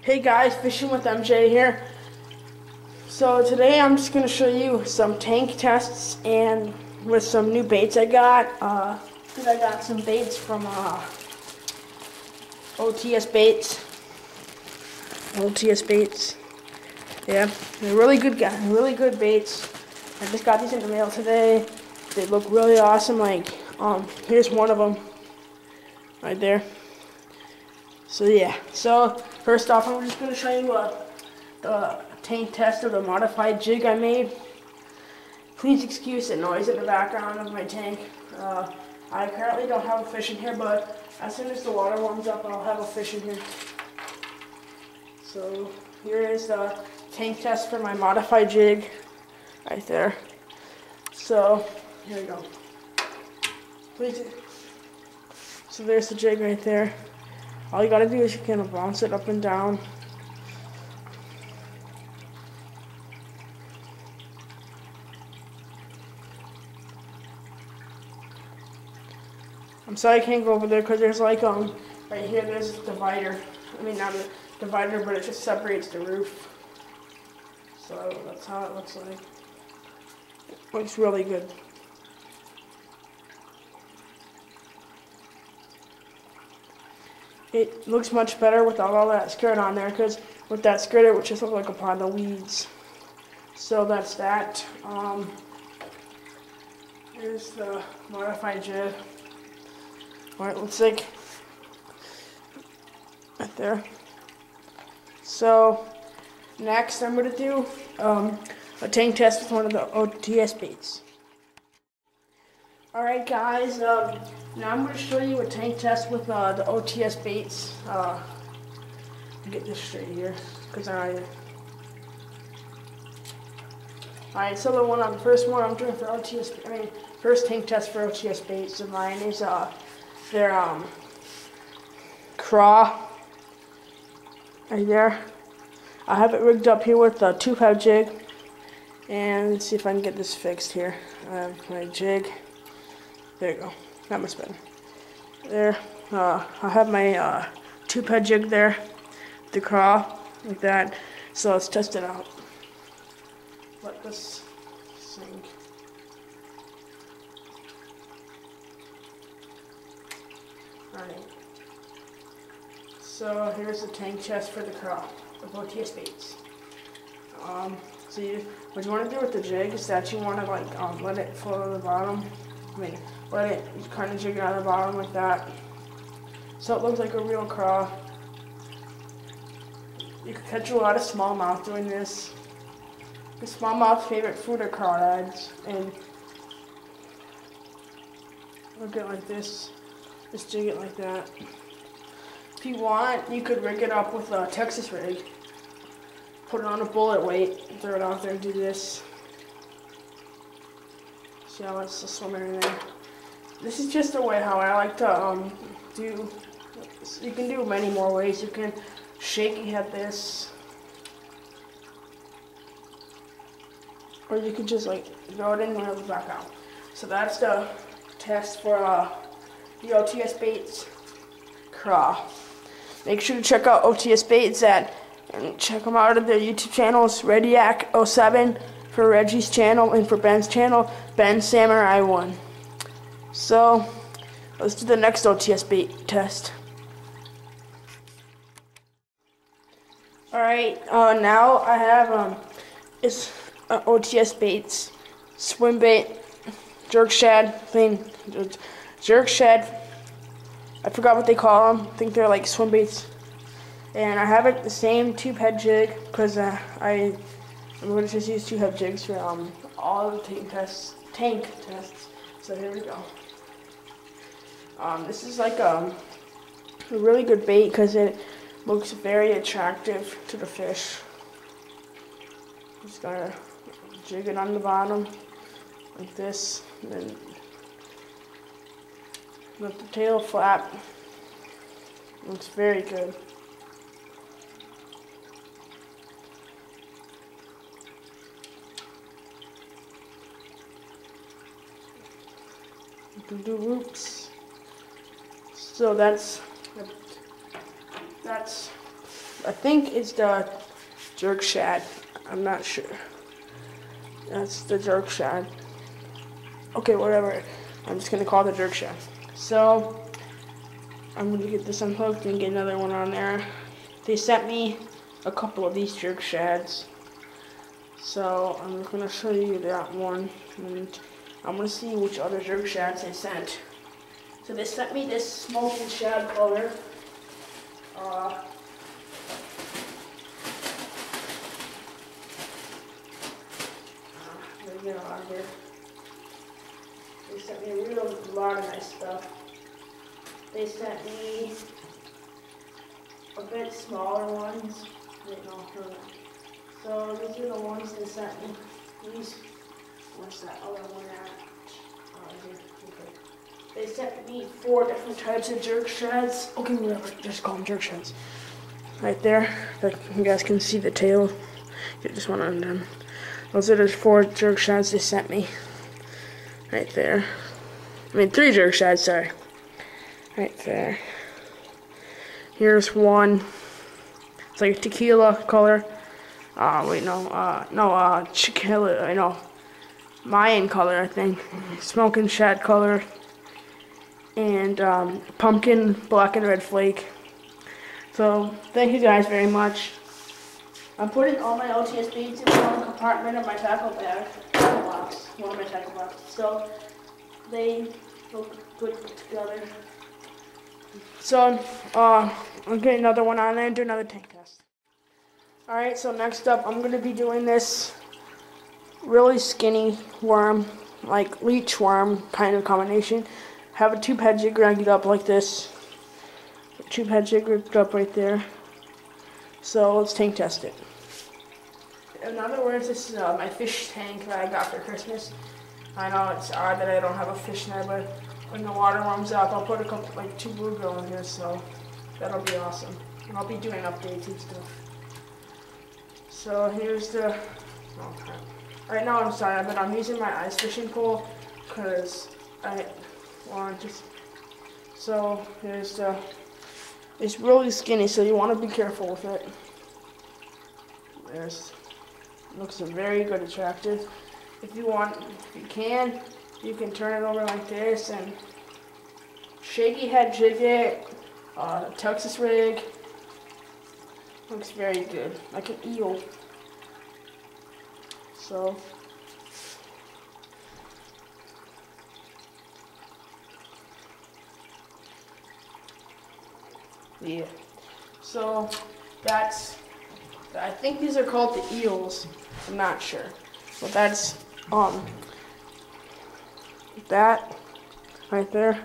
Hey guys, fishing with MJ here. So today I'm just going to show you some tank tests and with some new baits I got. I got some baits from OTS Baits. OTS Baits. Yeah, they're really good guys, really good baits. I just got these in the mail today. They look really awesome. Here's one of them right there. So yeah, so first off, I'm just going to show you the tank test of the modified jig I made. Please excuse the noise in the background of my tank. I currently don't have a fish in here, but as soon as the water warms up, I'll have a fish in here. So here is the tank test for my modified jig right there. So here we go. Please. So there's the jig right there. All you gotta do is you can bounce it up and down. I'm sorry I can't go over there because there's right here there's a divider. I mean not a divider, but it just separates the roof. So that's how it looks like. It looks really good. It looks much better without all that skirt on there, because with that skirt it would just look like a pile of weeds. So that's that. Here's the modified jig. What it looks like right there. So next I'm going to do a tank test with one of the OTS baits. Alright guys, now I'm going to show you a tank test with the OTS baits. Get this straight here, because alright, so the first one I'm doing for first tank test for OTS baits of mine is their craw right there. I have it rigged up here with a 2-pound jig, and let's see if I can get this fixed here. I have my jig. There you go. That much better. There. I have my 2-pound jig there, the craw, like that. So let's test it out. Let this sink. Alright. So here's the tank test for the craw of OTS baits. So what you want to do with the jig is that you want to let it float to the bottom. Let it kind of jig out of the bottom like that, so it looks like a real craw. You can catch a lot of smallmouth doing this. The smallmouth's favorite food are crawdads, and look at it like this. Just jig it like that. If you want, you could rig it up with a Texas rig. Put it on a bullet weight, throw it out there and do this. See how it's just swimming in there. This is just a way how I like to do. You can do many more ways. You can shake it at this, or you can just throw it in and it back out. So that's the test for the OTS Baits craw. Make sure to check out OTS Baits and check them out at their YouTube channels, Rediac07 for Reggie's channel, and for Ben's channel, Ben Samurai 1. So let's do the next OTS bait test. Alright, now I have it's OTS Baits swim bait, jerk shad, jerk shad. I forgot what they call them. I think they're like swim baits. And I have it the same 2-head jig because I'm going to just use 2-head jigs for all the tank tests. So here we go. This is like a really good bait because it looks very attractive to the fish. Just gotta jig it on the bottom like this, and then let the tail flap. Looks very good. You can do loops. So that's I think it's the jerk shad. I'm not sure. That's the jerk shad. Okay, whatever. I'm just gonna call it the jerk shad. So I'm gonna get this unhooked and get another one on there. They sent me a couple of these jerk shads. So I'm gonna show you that one, and I'm gonna see which other jerk shads they sent. So they sent me this smoking shad color. Let me get it out of here. They sent me a lot of nice stuff. They sent me a bit smaller ones. Wait, no. So these are the ones they sent me. These, what's that other one at? Okay. They sent me 4 different types of jerk shads. Okay, whatever, just call them jerk shads. Right there, you guys can see the tail. Get this one on them. Those are the 4 jerk shads they sent me. Right there. I mean 3 jerk shads, sorry. Right there. Here's one. It's like a tequila color. Tequila, I know. Mayan color, I think. Smoking shad color. And pumpkin, black and red flake. So, thank you guys very much. I'm putting all my OTS baits in one compartment of my tackle bag. One of my tackle boxes. So, they look good together. So, I'll get another one on there and do another tank test. Alright, so next up, I'm going to be doing this really skinny worm, like leech worm kind of combination. Have a tube head jig rigged up like this. Tube head jig rigged up right there. So, let's tank test it. In other words, this is my fish tank that I got for Christmas. I know it's odd that I don't have a fish in there, but when the water warms up, I'll put a couple, like 2 bluegill in here, so that'll be awesome. And I'll be doing updates and stuff. So here's the, oh crap. Right now I'm sorry, but I'm using my ice fishing pole, because I want to, so here's the, it's really skinny, so you want to be careful with it. There's, looks very good, attractive. If you can turn it over like this and shaky head jig it, Texas rig. Looks very good, like an eel. So, yeah. So that's, I think these are called the Eels. I'm not sure, but that's that right there,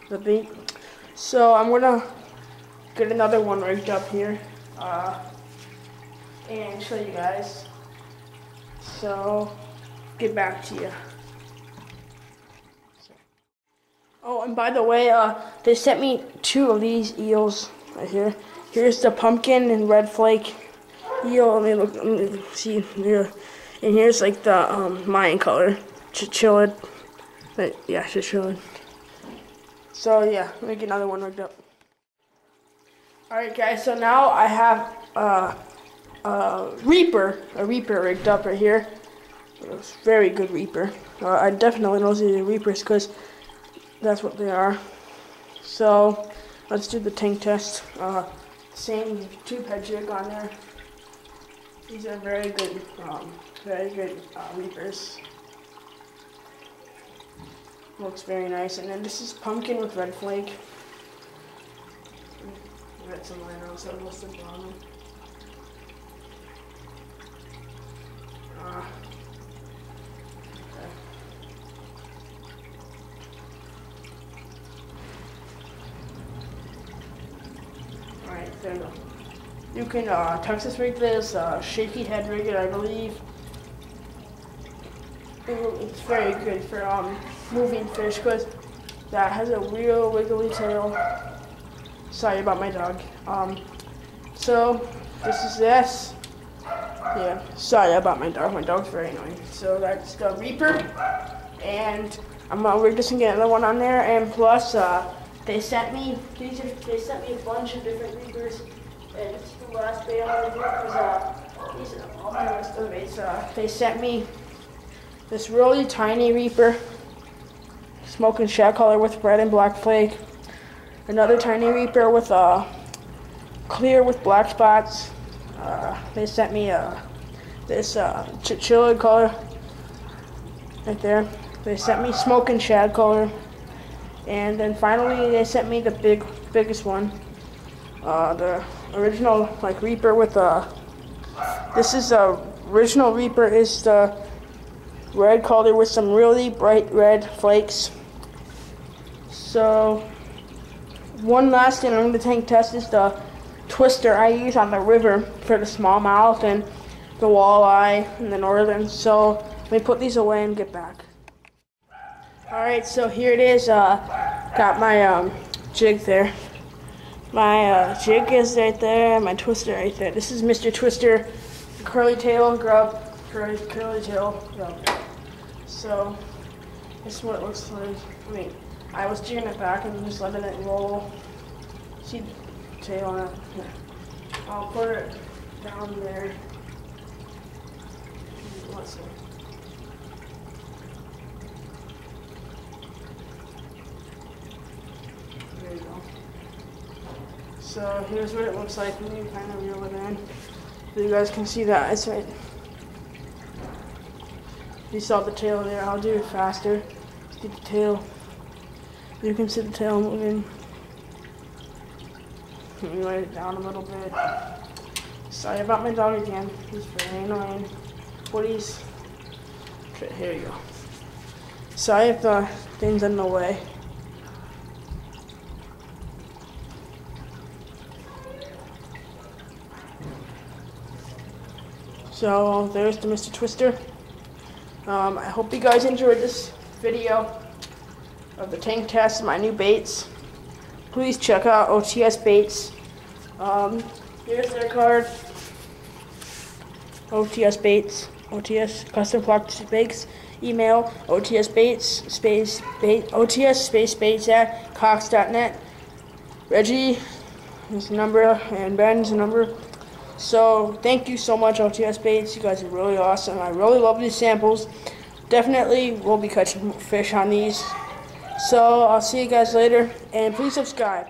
the bait. So I'm gonna get another one rigged up here and show you guys. So get back to you. Oh, and by the way, they sent me 2 of these eels right here. Here's the pumpkin and red flake eel. Let me see here. And here's like the Mayan color, chillin'. Yeah, chillin'. So yeah, let me get another one rigged up. Alright guys, so now I have a Reaper rigged up right here. It's a very good Reaper. I definitely know these are Reapers because that's what they are. So let's do the tank test. Same tube head jig on there. These are very good Reapers. Looks very nice. And then this is pumpkin with red flake. Got some line on, so I must have drawn them. Okay. Alright, there we go. You can Texas rig this, shaky head rig it, I believe. It's very good for moving fish because that has a real wiggly tail. Sorry about my dog. So this is this. Yeah, sorry about my dog. My dog's very annoying. So that's the Reaper, and I'm gonna rig this and get another one on there. And plus, they sent me a bunch of different Reapers. And this is the last bait I'm gonna do because these are all my rest of the baits. They sent me this really tiny reaper, smoking shad color with red and black flake. Another tiny reaper with clear with black spots. They sent me this chinchilla color right there. They sent me smoking shad color, and then finally they sent me the biggest one, the original like reaper with this is the original reaper is the red color with some really bright red flakes. So one last thing I'm going to tank test is the twister I use on the river for the smallmouth and the walleye and the northern. So let me put these away and get back. Alright, so here it is. Got my jig there. My jig is right there, my twister right there. This is Mr. Twister curly tail grub. Curly tail grub. So this is what it looks like. I mean, I was jigging it back and just letting it roll. See the tail on it? Here. I'll put it down there. Let's see. There you go. So here's what it looks like when you kind of reel it in. So you guys can see that. It's right. You saw the tail there. I'll do it faster. See the tail. You can see the tail moving. Let me write it down a little bit. Sorry about my dog again. He's very annoying. Woody's. Here you go. Sorry if the thing's in the way. So there's the Mr. Twister. I hope you guys enjoyed this video of the tank test, my new baits. Please check out OTS Baits. Here's their card. OTS Baits. OTS Custom Flock Baits. Email OTS Baits OTS space baits at cox.net. Reggie, his number, and Ben's number. So thank you so much, OTS Baits. You guys are really awesome. I really love these samples. Definitely will be catching fish on these. So I'll see you guys later, and please subscribe.